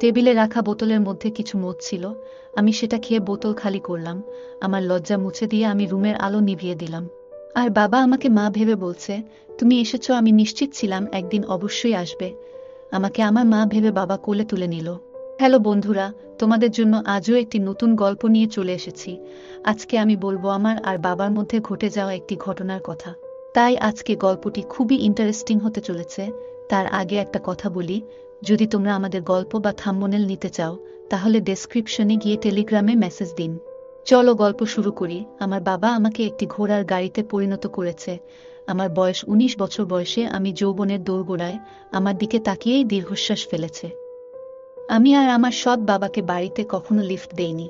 টেবিলে রাখা বোতলের মধ্যে কিছু মদ ছিল। আমি সেটা খেয়ে বোতল খালি করলাম। আমার লজ্জা মুছে দিয়ে আমি রুমের আলো নিভিয়ে দিলাম। আর বাবা আমাকে মা ভেবে বলছে, তুমি এসেছো, আমি নিশ্চিত ছিলাম একদিন অবশ্যই আসবে। আমাকে আমার মা ভেবে বাবা কোলে তুলে নিল। হ্যালো বন্ধুরা, তোমাদের জন্য আজও একটি নতুন গল্প নিয়ে চলে এসেছি। আজকে আমি বলবো আমার আর বাবার মধ্যে ঘটে যাওয়া একটি ঘটনার কথা। তাই আজকে গল্পটি খুবই ইন্টারেস্টিং হতে চলেছে। তার আগে একটা কথা বলি, যদি তোমরা আমাদের গল্প বা থাম্বনেল নিতে চাও তাহলে ডেসক্রিপশনে গিয়ে টেলিগ্রামে মেসেজ দিন। চলো গল্প শুরু করি। আমার বাবা আমাকে একটি ঘোড়ার গাড়িতে পরিণত করেছে। আমার বয়স ১৯ বছর বয়সে আমি যৌবনের দোরগোড়ায়। আমার দিকে তাকিয়েই দীর্ঘশ্বাস ফেলেছে। আমি আর আমার সৎ বাবাকে বাড়িতে কখনো লিফট দেইনি।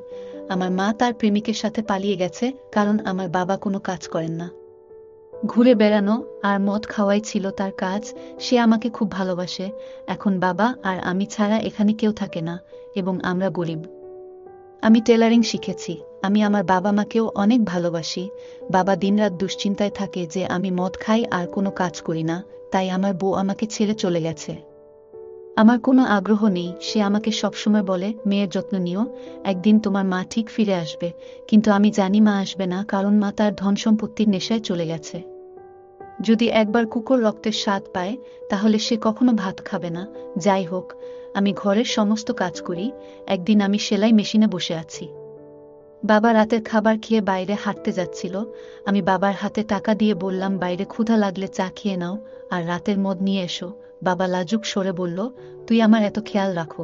আমার মা তার প্রেমিকের সাথে পালিয়ে গেছে, কারণ আমার বাবা কোনো কাজ করেন না। ঘুরে বেড়ানো আর মদ খাওয়াই ছিল তার কাজ। সে আমাকে খুব ভালোবাসে। এখন বাবা আর আমি ছাড়া এখানে কেউ থাকে না, এবং আমরা গরিব। আমি টেলারিং শিখেছি। আমি আমার বাবা মাকেও অনেক ভালোবাসি। বাবা দিনরাত দুশ্চিন্তায় থাকে যে আমি মদ খাই আর কোনো কাজ করি না, তাই আমার বউ আমাকে ছেড়ে চলে গেছে। আমার কোনো আগ্রহ নেই। সে আমাকে সবসময় বলে, মেয়ের যত্ন নিও, একদিন তোমার মা ঠিক ফিরে আসবে। কিন্তু আমি জানি মা আসবে না, কারণ মা তার ধন সম্পত্তির নেশায় চলে গেছে। যদি একবার কুকুর রক্তের স্বাদ পায় তাহলে সে কখনো ভাত খাবে না। যাই হোক, আমি ঘরের সমস্ত কাজ করি। একদিন আমি সেলাই মেশিনে বসে আছি। বাবা রাতের খাবার খেয়ে বাইরে হাঁটতে যাচ্ছিল। আমি বাবার হাতে টাকা দিয়ে বললাম, বাইরে ক্ষুধা লাগলে চা খেয়ে নাও, আর রাতের মদ নিয়ে এসো। বাবা লাজুক স্বরে বলল, তুই আমার এত খেয়াল রাখো।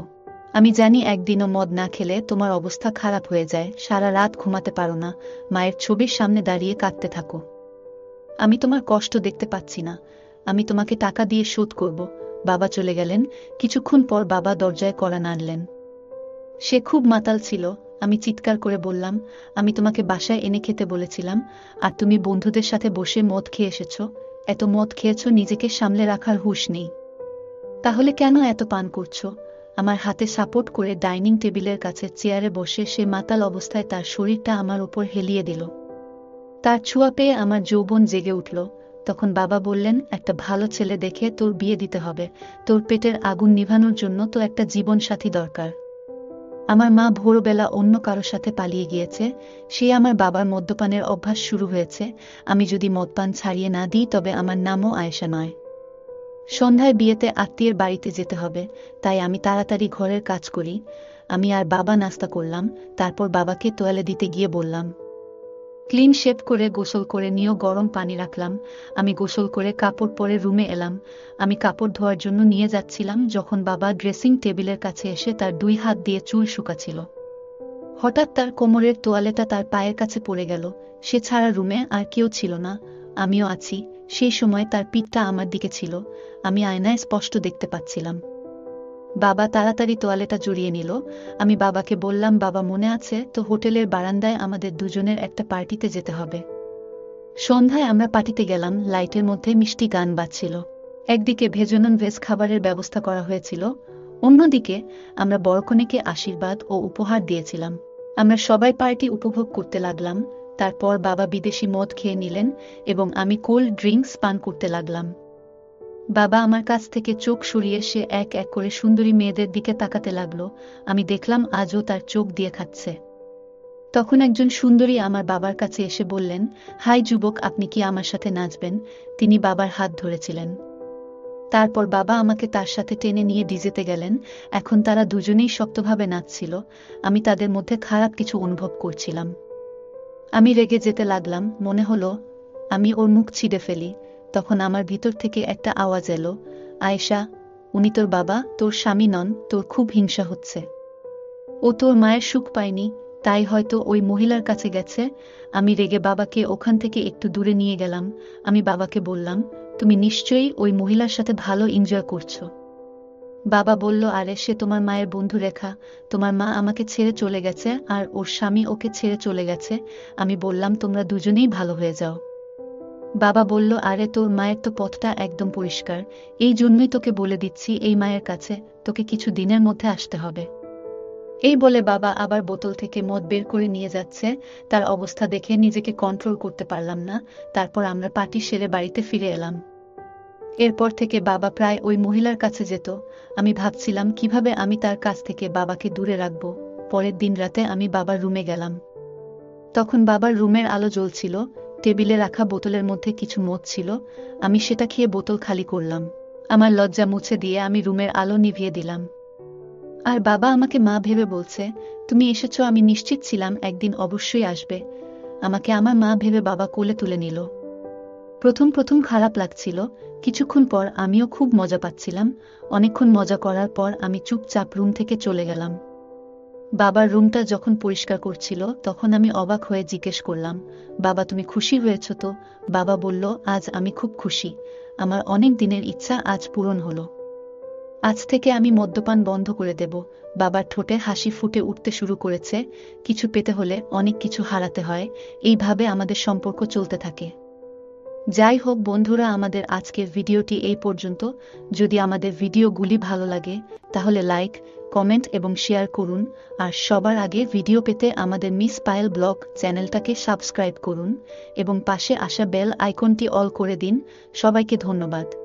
আমি জানি একদিনও মদ না খেলে তোমার অবস্থা খারাপ হয়ে যায়, সারা রাত ঘুমাতে পারো না, মায়ের ছবির সামনে দাঁড়িয়ে কাঁদতে থাকো। আমি তোমার কষ্ট দেখতে পাচ্ছি না। আমি তোমাকে টাকা দিয়ে শোধ করব। বাবা চলে গেলেন। কিছুক্ষণ পর বাবা দরজায় কড়া নাড়লেন। সে খুব মাতাল ছিল। আমি চিৎকার করে বললাম, আমি তোমাকে বাসায় এনে খেতে বলেছিলাম, আর তুমি বন্ধুদের সাথে বসে মদ খেয়ে এসেছো। এত মদ খেয়েছো নিজেকে সামলে রাখার হুঁশ নেই। তাহলে কেন এত পান করছো? আমার হাতে সাপোর্ট করে ডাইনিং টেবিলের কাছে চেয়ারে বসে সে মাতাল অবস্থায় তার শরীরটা আমার উপর হেলিয়ে দিল। তার ছোঁয়া পেয়ে আমার যৌবন জেগে উঠল। তখন বাবা বললেন, একটা ভালো ছেলে দেখে তোর বিয়ে দিতে হবে। তোর পেটের আগুন নিভানোর জন্য তো একটা জীবন সাথী দরকার। আমার মা ভোরবেলা অন্য কারো সাথে পালিয়ে গিয়েছে। সে আমার বাবার মদ্যপানের অভ্যাস শুরু হয়েছে। আমি যদি মদপান ছাড়িয়ে না দিই তবে আমার নামও আয়েশা নয়। সন্ধ্যায় বিয়েতে আত্মীয়ের বাড়িতে যেতে হবে, তাই আমি তাড়াতাড়ি ঘরের কাজ করি। আমি আর বাবা নাস্তা করলাম। তারপর বাবাকে তোয়ালে দিতে গিয়ে বললাম, ক্লিন শেভ করে গোসল করে নিও। গরম পানি রাখলাম। আমি গোসল করে কাপড় পরে রুমে এলাম। আমি কাপড় ধোয়ার জন্য নিয়ে যাচ্ছিলাম যখন বাবা ড্রেসিং টেবিলের কাছে এসে তার 2 হাত দিয়ে চুল শুকাচ্ছিল। হঠাৎ তার কোমরের তোয়ালেটা তার পায়ের কাছে পড়ে গেল। সে ছাড়া রুমে আর কেউ ছিল না। আমিও আছি। সেই সময় তার পিঠটা আমার দিকে ছিল। আমি আয়নায় স্পষ্ট দেখতে পাচ্ছিলাম। বাবা তাড়াতাড়ি তোয়ালেটা জড়িয়ে নিল। আমি বাবাকে বললাম, বাবা মনে আছে তো, হোটেলের বারান্দায় আমাদের দুজনের একটা পার্টিতে যেতে হবে। সন্ধ্যায় আমরা পার্টিতে গেলাম। লাইটের মধ্যে মিষ্টি গান বাজছিল। একদিকে ভেজনন ভেজ খাবারের ব্যবস্থা করা হয়েছিল, অন্যদিকে আমরা বরকনেকে আশীর্বাদ ও উপহার দিয়েছিলাম। আমরা সবাই পার্টি উপভোগ করতে লাগলাম। তারপর বাবা বিদেশি মদ খেয়ে নিলেন এবং আমি কোল্ড ড্রিঙ্কস পান করতে লাগলাম। বাবা আমার কাছ থেকে চোখ সরিয়ে সে এক এক করে সুন্দরী মেয়েদের দিকে তাকাতে লাগলো। আমি দেখলাম আজও তার চোখ দিয়ে খাচ্ছে। তখন একজন সুন্দরী আমার বাবার কাছে এসে বললেন, হাই যুবক, আপনি কি আমার সাথে নাচবেন? তিনি বাবার হাত ধরেছিলেন। তারপর বাবা আমাকে তার সাথে টেনে নিয়ে ডিজেতে গেলেন। এখন তারা দুজনেই শক্তভাবে নাচছিল। আমি তাদের মধ্যে খারাপ কিছু অনুভব করছিলাম। আমি রেগে যেতে লাগলাম। মনে হলো আমি ওর মুখ ছিঁড়ে ফেলি। তখন আমার ভিতর থেকে একটা আওয়াজ এলো, আয়েশা, উনি তোর বাবা, তোর স্বামী নন। তোর খুব হিংসা হচ্ছে। ও তোর মায়ের সুখ পায়নি, তাই হয়তো ওই মহিলার কাছে গেছে। আমি রেগে বাবাকে ওখান থেকে একটু দূরে নিয়ে গেলাম। আমি বাবাকে বললাম, তুমি নিশ্চয়ই ওই মহিলার সাথে ভালো এনজয় করছো। বাবা বলল, আরে সে তোমার মায়ের বন্ধু রেখা। তোমার মা আমাকে ছেড়ে চলে গেছে আর ওর স্বামী ওকে ছেড়ে চলে গেছে। আমি বললাম, তোমরা দুজনেই ভালো হয়ে যাও। বাবা বলল, আরে তোর মায়ের তো পথটা একদম পরিষ্কার। এই জন্যই তোকে বলে দিচ্ছি এই মায়ের কাছে তোকে কিছু দিনের মধ্যে আসতে হবে। এই বলে বাবা আবার বোতল থেকে মদ বের করে নিয়ে যাচ্ছে। তার অবস্থা দেখে নিজেকে কন্ট্রোল করতে পারলাম না। তারপর আমরা পার্টি সেরে বাড়িতে ফিরে এলাম। এরপর থেকে বাবা প্রায় ওই মহিলার কাছে যেত। আমি ভাবছিলাম কিভাবে আমি তার কাছ থেকে বাবাকে দূরে রাখব। পরের দিন রাতে আমি বাবার রুমে গেলাম। তখন বাবার রুমের আলো জ্বলছিল, টেবিলে রাখা বোতলের মধ্যে কিছু মদ ছিল। আমি সেটা খেয়ে বোতল খালি করলাম। আমার লজ্জা মুছে দিয়ে আমি রুমের আলো নিভিয়ে দিলাম। আর বাবা আমাকে মা ভেবে বলছে, তুমি এসেছো, আমি নিশ্চিত ছিলাম একদিন অবশ্যই আসবে। আমাকে আমার মা ভেবে বাবা কোলে তুলে নিল। প্রথম প্রথম খারাপ লাগছিল, কিছুক্ষণ পর আমিও খুব মজা পাচ্ছিলাম। অনেকক্ষণ মজা করার পর আমি চুপচাপ রুম থেকে চলে গেলাম। বাবার রুমটা যখন পরিষ্কার করছিল তখন আমি অবাক হয়ে জিজ্ঞেস করলাম, বাবা তুমি খুশি হয়েছ তো? বাবা বলল, আজ আমি খুব খুশি। আমার অনেক দিনের ইচ্ছা আজ পূরণ হলো। আজ থেকে আমি মদ্যপান বন্ধ করে দেব। বাবার ঠোঁটে হাসি ফুটে উঠতে শুরু করেছে। কিছু পেতে হলে অনেক কিছু হারাতে হয়, এইভাবে আমাদের সম্পর্ক চলতে থাকে। যাই হোক বন্ধুরা, আমাদের আজকের ভিডিওটি এই পর্যন্ত। যদি আমাদের ভিডিওগুলি ভালো লাগে তাহলে লাইক, কমেন্ট এবং শেয়ার করুন। আর সবার আগে ভিডিও পেতে আমাদের মিস পায়েল ব্লগ চ্যানেলটাকে সাবস্ক্রাইব করুন এবং পাশে আসা বেল আইকনটি অল করে দিন। সবাইকে ধন্যবাদ।